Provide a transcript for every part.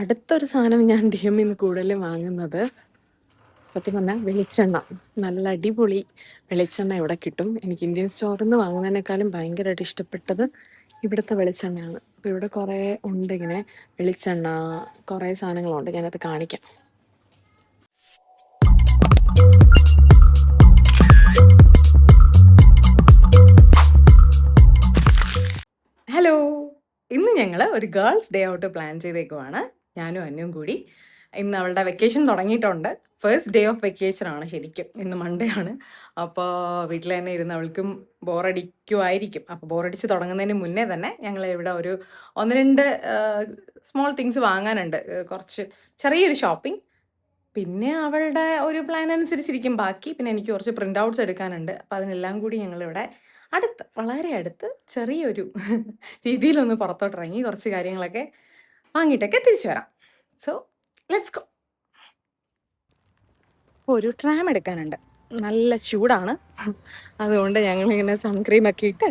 അടുത്തൊരു സാധനം ഞാൻ DM നിന്ന് കൂടുതലും വാങ്ങുന്നത് സത്യം പറഞ്ഞാൽ വെളിച്ചെണ്ണ. നല്ല അടിപൊളി വെളിച്ചെണ്ണ ഇവിടെ കിട്ടും. എനിക്ക് ഇന്ത്യൻ സ്റ്റോറിൽ നിന്ന് വാങ്ങുന്നതിനേക്കാളും ഭയങ്കരമായിട്ട് ഇഷ്ടപ്പെട്ടത് ഇവിടുത്തെ വെളിച്ചെണ്ണയാണ്. അപ്പോൾ ഇവിടെ കുറേ ഉണ്ട് ഇങ്ങനെ വെളിച്ചെണ്ണ, കുറേ സാധനങ്ങളുണ്ട്. ഞാനത് കാണിക്കാം. ഹലോ, ഇന്ന് ഞങ്ങൾ ഒരു ഗേൾസ് ഡേ ഔട്ട് പ്ലാൻ ചെയ്തേക്കുവാണ്, ഞാനും അന്നും കൂടി. ഇന്ന് അവളുടെ വെക്കേഷൻ തുടങ്ങിയിട്ടുണ്ട്. ഫസ്റ്റ് ഡേ ഓഫ് വെക്കേഷൻ ആണ് ശരിക്കും. ഇന്ന് മൺഡേ ആണ്. അപ്പോൾ വീട്ടിൽ തന്നെ ഇരുന്ന് അവൾക്കും ബോറടിക്കുമായിരിക്കും. അപ്പോൾ ബോറടിച്ച് തുടങ്ങുന്നതിന് മുന്നേ തന്നെ ഞങ്ങൾ ഇവിടെ ഒരു 1-2 സ്മോൾ തിങ്സ് വാങ്ങാനുണ്ട്. കുറച്ച് ചെറിയൊരു ഷോപ്പിംഗ്. പിന്നെ അവളുടെ ഒരു പ്ലാൻ അനുസരിച്ചിരിക്കും ബാക്കി. പിന്നെ എനിക്ക് കുറച്ച് പ്രിൻ്റ് ഔട്ട്സ് എടുക്കാനുണ്ട്. അപ്പോൾ അതിനെല്ലാം കൂടി ഞങ്ങളിവിടെ വളരെ അടുത്ത് ചെറിയൊരു രീതിയിലൊന്ന് പുറത്തോട്ടിറങ്ങി കുറച്ച് കാര്യങ്ങളൊക്കെ വാങ്ങിയിട്ടൊക്കെ തിരിച്ചു വരാം. So let's go. ഒരു ട്രാം എടുക്കാനുണ്ട്. നല്ല ചൂടാണ്. അതുകൊണ്ട് ഞങ്ങളിങ്ങനെ സൺക്രീമൊക്കെ ഇട്ട്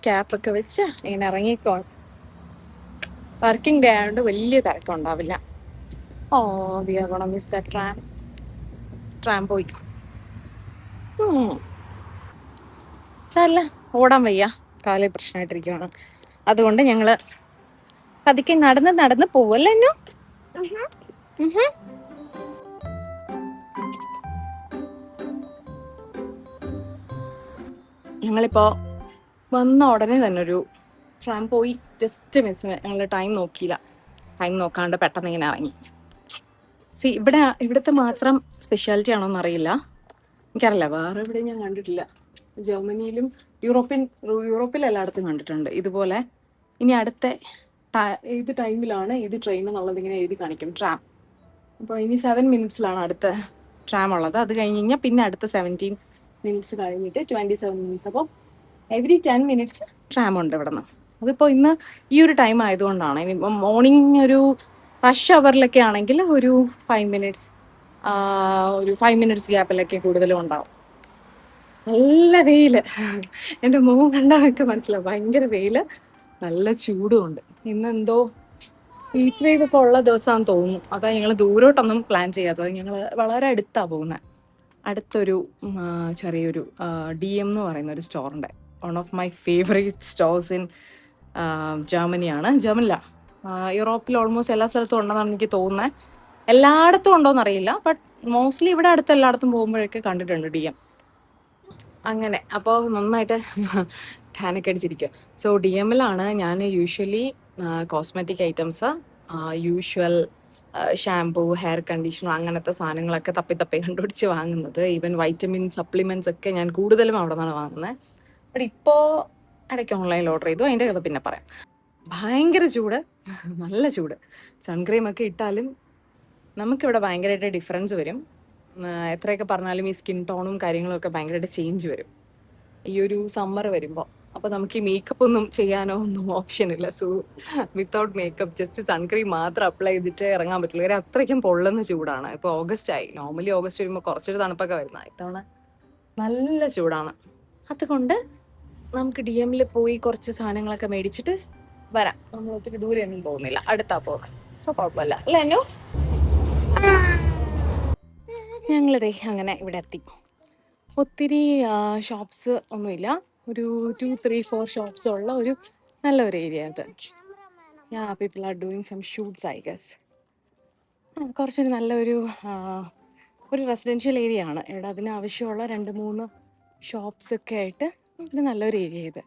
ക്യാപ്പൊക്കെ വെച്ച് ഇങ്ങനെ ഇറങ്ങിക്കോ. വർക്കിംഗ് ഡേ ആയതുകൊണ്ട് വലിയ തിരക്കുണ്ടാവില്ല. Oh, we are gonna miss the tram. Tram പോയി. സാരല്ല, ഓടാൻ വയ്യ, കാലേ പ്രശ്നമായിട്ടിരിക്കുകയാണ്. അതുകൊണ്ട് ഞങ്ങൾ പതുക്കെ നടന്ന് പോവല്ലോ. ഞങ്ങളിപ്പോൾ വന്ന ഉടനെ തന്നെ ഒരു ട്രാം പോയി. ജസ്റ്റ് മിസ്സിന് ഞങ്ങൾ ടൈം നോക്കിയില്ല. ടൈം നോക്കാണ്ട് പെട്ടെന്ന് ഇങ്ങനെ ഇറങ്ങി. ഇവിടുത്തെ മാത്രം സ്പെഷ്യാലിറ്റി ആണോന്ന് അറിയില്ല, എനിക്കറിയില്ല. വേറെ എവിടെ ഞാൻ കണ്ടിട്ടില്ല. ജർമ്മനിയിലും യൂറോപ്പിലെല്ലായിടത്തും കണ്ടിട്ടുണ്ട് ഇതുപോലെ. ഇനി അടുത്ത ഏത് ടൈമിലാണ് ഇത് ട്രെയിൻ എന്നുള്ളത് ഇങ്ങനെ എഴുതി കാണിക്കും, ട്രാം. അപ്പോൾ ഇനി 7 മിനിറ്റ്സിലാണ് അടുത്ത ട്രാം ഉള്ളത്. അത് കഴിഞ്ഞ് കഴിഞ്ഞാൽ പിന്നെ അടുത്ത 17 മിനിറ്റ്സ് കഴിഞ്ഞിട്ട് 27 മിനിറ്റ്സ്. അപ്പോൾ എവറി 10 മിനിറ്റ്സ് ട്രാം ഉണ്ട് ഇവിടെ നിന്ന്. അതിപ്പോൾ ഇന്ന് ഈ ഒരു ടൈം ആയതുകൊണ്ടാണ്. ഇനിയിപ്പം മോർണിംഗ് ഒരു റഷ് അവറിലൊക്കെ ആണെങ്കിൽ ഒരു 5 മിനിറ്റ്സ് ഗ്യാപ്പിലൊക്കെ കൂടുതലും ഉണ്ടാവും. നല്ല വെയിൽ. എൻ്റെ മുഖം കണ്ടാൽ മനസ്സിലാവും, ഭയങ്കര വെയിൽ, നല്ല ചൂടുമുണ്ട്. ഇന്നെന്തോ ഹീറ്റ് വേവ് ഒക്കെ ഉള്ള ദിവസമാണെന്ന് തോന്നുന്നു. അതാ ഞങ്ങൾ ദൂരോട്ടൊന്നും പ്ലാൻ ചെയ്യാത്തത്. ഞങ്ങൾ വളരെ അടുത്താണ് പോകുന്നത്. അടുത്തൊരു ചെറിയൊരു DM എന്ന് പറയുന്ന ഒരു സ്റ്റോറുണ്ട്. One of my favourite stores in ജർമ്മനിയാണ്. ജർമ്മനില യൂറോപ്പിൽ ഓൾമോസ്റ്റ് എല്ലാ സ്ഥലത്തും ഉണ്ടെന്നാണ് എനിക്ക് തോന്നുന്നത്. എല്ലായിടത്തും ഉണ്ടോയെന്ന് അറിയില്ല, ബട്ട് മോസ്റ്റ്ലി ഇവിടെ അടുത്ത് എല്ലായിടത്തും പോകുമ്പോഴൊക്കെ കണ്ടിട്ടുണ്ട് DM. അങ്ങനെ അപ്പോൾ നന്നായിട്ട് ടാനൊക്കെ അടിച്ചിരിക്കുക. സോ DM-ലാണ് ഞാൻ usually cosmetic items, usual shampoo, hair conditioner, അങ്ങനത്തെ സാധനങ്ങളൊക്കെ തപ്പി കണ്ടുപിടിച്ച് വാങ്ങുന്നത്. ഈവൻ വൈറ്റമിൻ സപ്ലിമെൻറ്റ്സ് ഒക്കെ ഞാൻ കൂടുതലും അവിടെ നിന്നാണ് വാങ്ങുന്നത്. ബട്ട് ഇപ്പോൾ ഇടയ്ക്ക് ഓൺലൈനിൽ ഓർഡർ ചെയ്തു, അതിൻ്റെ കഥ പിന്നെ പറയാം. ഭയങ്കര ചൂട്, നല്ല ചൂട്. സൺക്രീമൊക്കെ ഇട്ടാലും നമുക്കിവിടെ ഭയങ്കരമായിട്ട് ഡിഫറൻസ് വരും. എത്രയൊക്കെ പറഞ്ഞാലും ഈ സ്കിൻ ടോണും കാര്യങ്ങളൊക്കെ ഭയങ്കരമായിട്ട് ചേഞ്ച് വരും ഈ ഒരു സമ്മർ വരുമ്പോൾ. അപ്പോൾ നമുക്ക് ഈ മേക്കപ്പ് ഒന്നും ചെയ്യാനോ ഒന്നും ഓപ്ഷൻ ഇല്ല. So without makeup just sun cream മാത്രം അപ്ലൈ ചെയ്തിട്ട് ഇറങ്ങാൻ പറ്റുള്ളൂ. കാര്യം അത്രയ്ക്കും പൊള്ളുന്ന ചൂടാണ്. ഇപ്പോൾ ഓഗസ്റ്റ് ആയി. നോർമലി ഓഗസ്റ്റ് വരുമ്പോൾ കുറച്ചൊരു തണുപ്പൊക്കെ വരുന്നത്, ഇത്തവണ നല്ല ചൂടാണ്. അതുകൊണ്ട് നമുക്ക് DM-ൽ പോയി കുറച്ച് സാധനങ്ങളൊക്കെ മേടിച്ചിട്ട് വരാം. നമ്മൾ ഒത്തിരി ദൂരെയൊന്നും പോകുന്നില്ല, അടുത്താ പോകാൻ. സോ കുഴപ്പമില്ല അല്ലേ അല്ലോ. ഞങ്ങളിതേ അങ്ങനെ ഇവിടെ എത്തി. ഒത്തിരി ഷോപ്സ് ഒന്നുമില്ല, ഒരു 2-3-4 ഷോപ്സ് ഉള്ള ഒരു നല്ലൊരു ഏരിയ അത്. People are doing some shoots I guess. കുറച്ചൊരു നല്ലൊരു ഒരു റെസിഡൻഷ്യൽ ഏരിയ ആണ് ഇവിടെ. അതിനാവശ്യമുള്ള 2-3 ഷോപ്സ് ഒക്കെ ആയിട്ട് ഒരു നല്ലൊരു ഏരിയ ഇത്.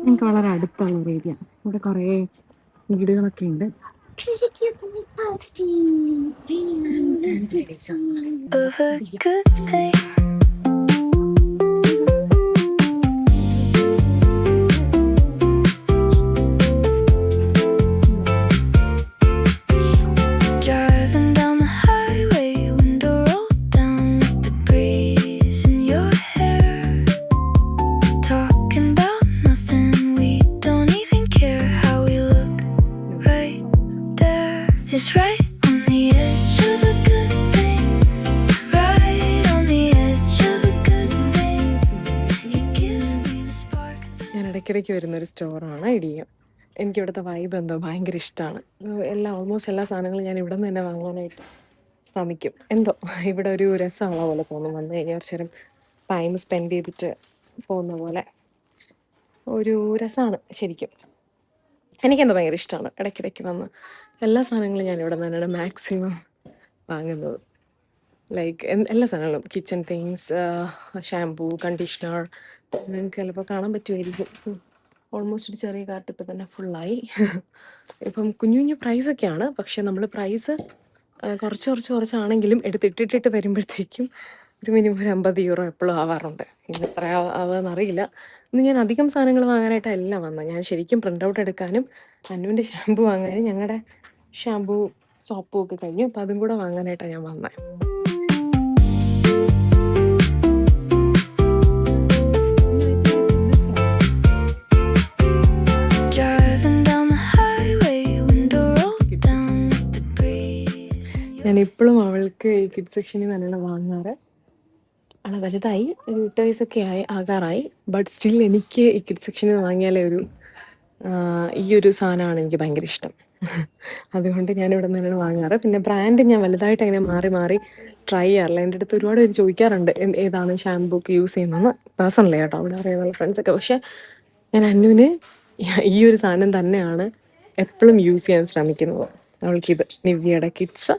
എനിക്ക് വളരെ അടുത്തുള്ള ഒരു ഏരിയ. ഇവിടെ കുറേ വീടുകളൊക്കെ ഉണ്ട്. ഇടയ്ക്കിടയ്ക്ക് വരുന്നൊരു സ്റ്റോറാണ് DM. എനിക്കിവിടുത്തെ വൈബ് എന്തോ ഭയങ്കര ഇഷ്ടമാണ്. ഓൾമോസ്റ്റ് എല്ലാ സാധനങ്ങളും ഞാൻ ഇവിടെ നിന്ന് തന്നെ വാങ്ങാനായിട്ട് ശ്രമിക്കും. എന്തോ ഇവിടെ ഒരു രസമുള്ള പോലെ തോന്നും. വന്നു കഴിഞ്ഞാൽ കുറച്ച് നേരം ടൈം സ്പെൻഡ് ചെയ്തിട്ട് പോകുന്ന പോലെ ഒരു രസമാണ് ശരിക്കും. എനിക്കെന്തോ ഭയങ്കര ഇഷ്ടമാണ് ഇടയ്ക്കിടയ്ക്ക് വന്ന് എല്ലാ സാധനങ്ങളും ഞാൻ ഇവിടെ തന്നെയാണ് മാക്സിമം വാങ്ങുന്നത്. ലൈക്ക് എല്ലാ സാധനങ്ങളും, കിച്ചൺ തിങ്സ്, ഷാംപൂ, കണ്ടീഷണർ. നിങ്ങൾക്ക് ചിലപ്പോൾ കാണാൻ പറ്റുമായിരിക്കും. ഓൾമോസ്റ്റ് ഒരു ചെറിയ കാർട്ട് ഇപ്പം തന്നെ ഫുള്ളായി. ഇപ്പം കുഞ്ഞു കുഞ്ഞു പ്രൈസൊക്കെയാണ്, പക്ഷെ നമ്മൾ പ്രൈസ് കുറച്ചാണെങ്കിലും എടുത്തിട്ടിട്ട് വരുമ്പോഴത്തേക്കും ഒരു മിനിമം ഒരു 50 യൂറോ എപ്പോഴും ആവാറുണ്ട്. ഇന്ന് എത്ര ആവാമെന്നറിയില്ല. ഇന്ന് ഞാൻ അധികം സാധനങ്ങൾ വാങ്ങാനായിട്ടല്ല വന്നത്. ഞാൻ ശരിക്കും പ്രിൻ്റ് ഔട്ട് എടുക്കാനും അനുവിൻ്റെ ഷാമ്പു വാങ്ങാനും ഞങ്ങളുടെ ഷാമ്പു സോപ്പും ഒക്കെ കഴിഞ്ഞു. അപ്പം അതും കൂടെ വാങ്ങാനായിട്ടാണ് ഞാൻ വന്നത്. ഞാൻ ഇപ്പോഴും അവൾക്ക് ഈ കിഡ് സെക്ഷനിൽ തന്നെയാണ് വാങ്ങാറ്. അവളെ വലുതായി, ഒരു 8 വയസ്സൊക്കെ ആകാറായി. ബട്ട് സ്റ്റിൽ എനിക്ക് ഈ കിഡ് സെക്ഷനിൽ വാങ്ങിയാലേ ഈ ഒരു സാധനമാണ് എനിക്ക് ഭയങ്കര ഇഷ്ടം. അതുകൊണ്ട് ഞാൻ ഇവിടെ നിന്ന് തന്നെയാണ് വാങ്ങാറ്. പിന്നെ ബ്രാൻഡ് ഞാൻ വലുതായിട്ട് അങ്ങനെ മാറി മാറി ട്രൈ ചെയ്യാറില്ല. എൻ്റെ അടുത്ത് ഒരുപാട് പേര് ചോദിക്കാറുണ്ട് ഏതാണ് ഷാമ്പൂ ഒക്കെ യൂസ് ചെയ്യുന്നതെന്ന്. പേഴ്സണലി കേട്ടോ, അവിടെ അറിയാനുള്ള ഫ്രണ്ട്സൊക്കെ. പക്ഷേ ഞാൻ അനുവിന് ഈ ഒരു സാധനം തന്നെയാണ് എപ്പോഴും യൂസ് ചെയ്യാൻ ശ്രമിക്കുന്നത്. അവൾക്കിത് നിവ്യയുടെ കിഡ്സ്,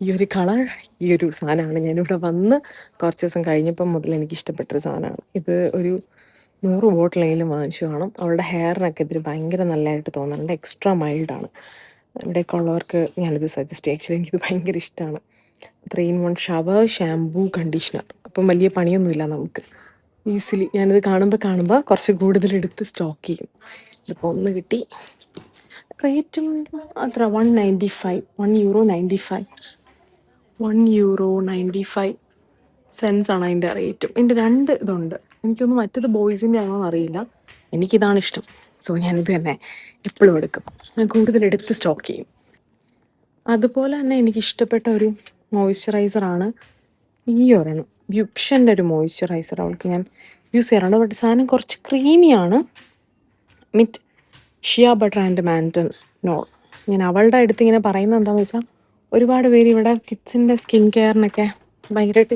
ഈ ഒരു കളർ, ഈ ഒരു സാധനമാണ്. ഞാനിവിടെ വന്ന് കുറച്ച് ദിവസം കഴിഞ്ഞപ്പം മുതൽ എനിക്ക് ഇഷ്ടപ്പെട്ടൊരു സാധനമാണ് ഇത്. ഒരു 100 ബോട്ടിലെങ്കിലും വാങ്ങിച്ചു കാണും. അവളുടെ ഹെയറിനൊക്കെ ഇതിൽ ഭയങ്കര നല്ലതായിട്ട് തോന്നുന്നുണ്ട്. എക്സ്ട്രാ മൈൽഡാണ്. ഇവിടെയൊക്കെ ഉള്ളവർക്ക് ഞാനിത് സജസ്റ്റ് ചെയ്യും. ആക്ച്വലി എനിക്കിത് ഭയങ്കര ഇഷ്ടമാണ്. 3 in 1 ഷവർ, ഷാംപൂ, കണ്ടീഷണർ. അപ്പം വലിയ പണിയൊന്നുമില്ല നമുക്ക്. ഈസിലി ഞാനിത് കാണുമ്പോൾ കുറച്ച് കൂടുതലെടുത്ത് സ്റ്റോക്ക് ചെയ്യും. ഇതിപ്പോൾ ഒന്ന് കിട്ടി. റേറ്റും അത്ര 195, €1.95 ആണ് അതിൻ്റെ റേറ്റും. ഇതിൻ്റെ 2 ഇതുണ്ട്. എനിക്കൊന്ന് മറ്റത് ബോയ്സിൻ്റെ ആണോ എന്നറിയില്ല. എനിക്കിതാണ് ഇഷ്ടം. സോ ഞാനിത് തന്നെ എപ്പോഴും എടുക്കും. ഞാൻ കൂടുതലെടുത്ത് സ്റ്റോക്ക് ചെയ്യും. അതുപോലെ തന്നെ എനിക്കിഷ്ടപ്പെട്ട ഒരു മോയ്സ്ചറൈസറാണ് ഈ ഒരെണ്ണം. ബ്യൂപ്ഷൻ്റെ ഒരു മോയ്സ്ചറൈസർ അവൾക്ക് ഞാൻ യൂസ് ചെയ്യാറുണ്ട്. ബട്ട് സാധനം കുറച്ച് ക്രീമിയാണ്. മിറ്റ് ഷിയ ബട്ടർ ആൻഡ് മാൻറ്റൻ നോൾ. ഞാൻ അവളുടെ അടുത്ത് ഇങ്ങനെ പറയുന്നത് എന്താണെന്ന് വെച്ചാൽ, ഒരുപാട് പേര് ഇവിടെ കിഡ്സിൻ്റെ സ്കിൻ കെയറിനൊക്കെ ഭയങ്കരമായിട്ട്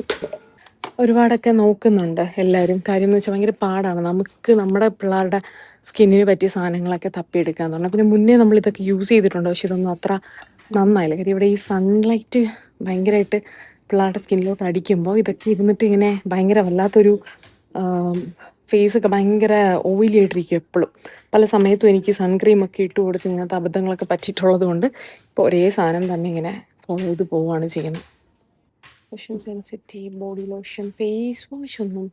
ഒരുപാടൊക്കെ നോക്കുന്നുണ്ട് എല്ലാവരും. കാര്യം എന്ന് വെച്ചാൽ ഭയങ്കര പാടാണ് നമുക്ക് നമ്മുടെ പിള്ളേരുടെ സ്കിന്നിന് പറ്റിയ സാധനങ്ങളൊക്കെ തപ്പിയെടുക്കാന്ന് പറഞ്ഞാൽ. പിന്നെ മുന്നേ നമ്മളിതൊക്കെ യൂസ് ചെയ്തിട്ടുണ്ട്, പക്ഷെ ഇതൊന്നും അത്ര നന്നായില്ല. കാര്യം ഇവിടെ ഈ സൺലൈറ്റ് ഭയങ്കരമായിട്ട് പിള്ളേരുടെ സ്കിന്നിലോട്ട് അടിക്കുമ്പോൾ ഇതൊക്കെ ഇരുന്നിട്ട് ഇങ്ങനെ ഭയങ്കര വല്ലാത്തൊരു ഫേസൊക്കെ ഭയങ്കര ഓയിലി ആയിട്ടിരിക്കും എപ്പോഴും. പല സമയത്തും എനിക്ക് സൺക്രീമൊക്കെ ഇട്ട് കൊടുത്ത് ഇങ്ങനത്തെ അബദ്ധങ്ങളൊക്കെ പറ്റിയിട്ടുള്ളത് കൊണ്ട് ഇപ്പോൾ ഒരേ സാധനം തന്നെ ഇങ്ങനെ ഫോളോ ചെയ്ത് പോവുകയാണ് ചെയ്യുന്നത്. Lotion, sensitive body lotion, face wash ഒന്നും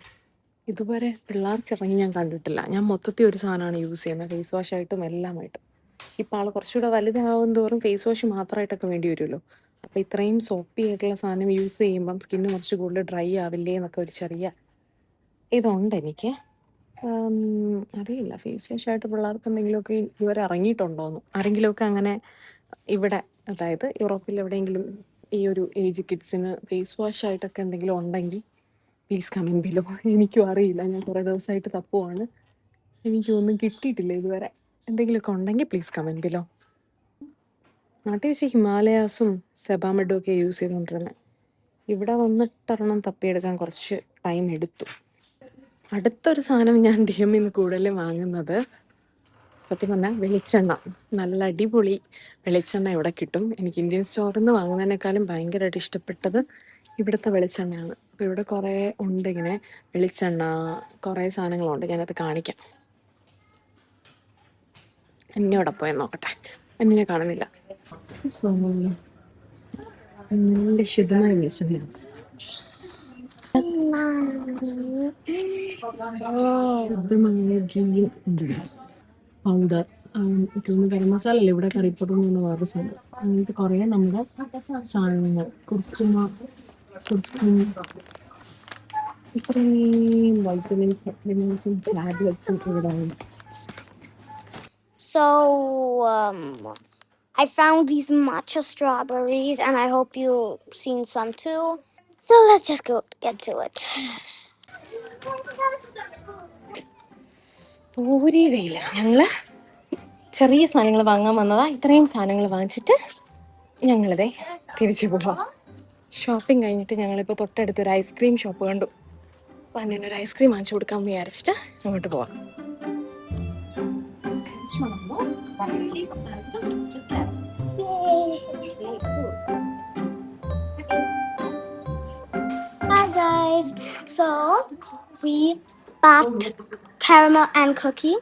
ഇതുവരെ പിള്ളേർക്ക് ഇറങ്ങി ഞാൻ കണ്ടിട്ടില്ല. ഞാൻ മൊത്തത്തിൽ ഒരു സാധനമാണ് യൂസ് ചെയ്യുന്നത്, ഫേസ് വാഷായിട്ടും എല്ലാമായിട്ടും. ഇപ്പോൾ ആൾ കുറച്ചുകൂടെ വലുതാവും തോറും ഫേസ് വാഷ് മാത്രമായിട്ടൊക്കെ വേണ്ടി വരുമല്ലോ. അപ്പോൾ ഇത്രയും സോപ്പി ആയിട്ടുള്ള സാധനം യൂസ് ചെയ്യുമ്പം സ്കിന്ന് കുറച്ച് കൂടുതൽ ഡ്രൈ ആവില്ലേ എന്നൊക്കെ ഒരു ചെറിയ ഇതുണ്ട് എനിക്ക്. അറിയില്ല ഫേസ് വാഷായിട്ട് പിള്ളേർക്ക് എന്തെങ്കിലുമൊക്കെ ഇതുവരെ ഇറങ്ങിയിട്ടുണ്ടോയെന്ന്. ആരെങ്കിലുമൊക്കെ അങ്ങനെ ഇവിടെ, അതായത് യൂറോപ്പിൽ എവിടെയെങ്കിലും ഈ ഒരു ഏജ് കിഡ്സിന് ഫേസ് വാഷായിട്ടൊക്കെ എന്തെങ്കിലും ഉണ്ടെങ്കിൽ പ്ലീസ് കമൻറ്റ് ബിലോ. എനിക്കും അറിയില്ല, ഞാൻ കുറേ ദിവസമായിട്ട് തപ്പുവാണ്, എനിക്കൊന്നും കിട്ടിയിട്ടില്ല ഇതുവരെ. എന്തെങ്കിലുമൊക്കെ ഉണ്ടെങ്കിൽ പ്ലീസ് കമൻറ്റ് ബിലോ. നാട്ടിൽ വെച്ച് ഹിമാലയാസും സെബാമെഡും ഒക്കെ യൂസ് ചെയ്തുകൊണ്ടിരുന്നത്. ഇവിടെ വന്നിട്ടൊരെണ്ണം തപ്പിയെടുക്കാൻ കുറച്ച് ടൈം എടുത്തു. അടുത്തൊരു സാധനം ഞാൻ DM നിന്ന് കൂടുതലും വാങ്ങുന്നത് സത്യം പറഞ്ഞാൽ വെളിച്ചെണ്ണ. നല്ല അടിപൊളി വെളിച്ചെണ്ണ ഇവിടെ കിട്ടും. എനിക്ക് ഇന്ത്യൻ സ്റ്റോറിൽ നിന്ന് വാങ്ങുന്നതിനേക്കാളും ഭയങ്കരമായിട്ട് ഇഷ്ടപ്പെട്ടത് ഇവിടുത്തെ വെളിച്ചെണ്ണയാണ്. അപ്പോൾ ഇവിടെ കുറേ ഉണ്ട് ഇങ്ങനെ വെളിച്ചെണ്ണ, കുറേ സാധനങ്ങളുണ്ട്. ഞാനത് കാണിക്കാം. എന്നോടെ പോയി നോക്കട്ടെ, എന്നെ കാണുന്നില്ല. സോ നല്ല ശുദ്ധമായ വെളിച്ചെണ്ണയാണ്. ശുദ്ധമായ ഗീയും ഉണ്ട്, പൗഡർ, ഗരം മസാല അല്ലേ, ഇവിടെ കറിപ്പൊടി എന്ന് വേറെ സാധനം. അങ്ങനത്തെ കുറേ നമ്മുടെ സാധനങ്ങൾ, ഇത്രയും വൈറ്റമിൻസ്, സപ്ലിമെന്റ്സും ടാബ്ലറ്റ്സും ഇവിടെ ഉണ്ട്. So, I found these matcha strawberries, and I hope you've seen some too. So let's just get to it. Puri വെയില. ഞങ്ങള് ചെറിയ സാധനങ്ങൾ വാങ്ങാൻ വന്നതാ. ഇത്രയും സാധനങ്ങൾ വാങ്ങിച്ചിട്ട് ഞങ്ങളിതേ തിരിച്ചു പോവാം. ഷോപ്പിംഗ് കഴിഞ്ഞിട്ട് ഞങ്ങളിപ്പോൾ തൊട്ടടുത്തൊരു ഐസ്ക്രീം ഷോപ്പ് കണ്ടു. അപ്പം അതിനൊരു ഐസ്ക്രീം വാങ്ങിച്ചു കൊടുക്കാമെന്ന് വിചാരിച്ചിട്ട് അങ്ങോട്ട് പോവാം. Hi guys. So we packed caramel and cookie.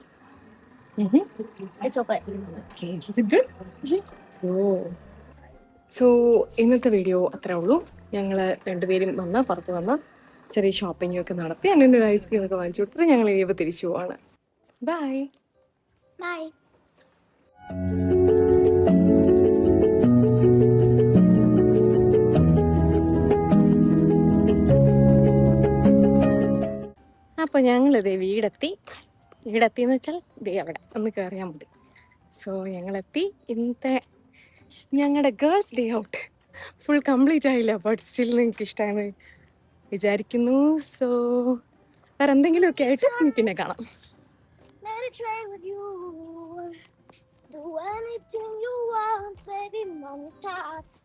It's okay. So ഇന്നത്തെ വീഡിയോ അത്രേ ഉള്ളൂ. ഞങ്ങൾ രണ്ടുപേരും പുറത്ത് വന്ന് ചെറിയ ഷോപ്പിംഗ് ഒക്കെ നടത്തി അതിൻ്റെ ഒരു ഐസ്ക്രീം ഒക്കെ വാങ്ങിച്ചു കൊടുത്തിട്ട് ഞങ്ങൾ ഇനിയിപ്പോൾ തിരിച്ചു പോവാണ്. ബൈ. Bye. അപ്പോൾ ഞങ്ങളിതേ വീടെത്തി എന്ന് വെച്ചാൽ ദേ അവിടെ ഒന്ന് കയറിയാൽ മതി. സോ ഞങ്ങളെത്തി. ഇന്നത്തെ ഞങ്ങളുടെ girls day out full complete ആയില്ല, ബട്ട് സ്റ്റിൽ നിങ്ങൾക്ക് ഇഷ്ടമായെന്ന് വിചാരിക്കുന്നു. സോ വേറെ എന്തെങ്കിലുമൊക്കെ ആയിട്ട് പിന്നെ കാണാം. Let it train with you. Do anything you want, baby, money talks.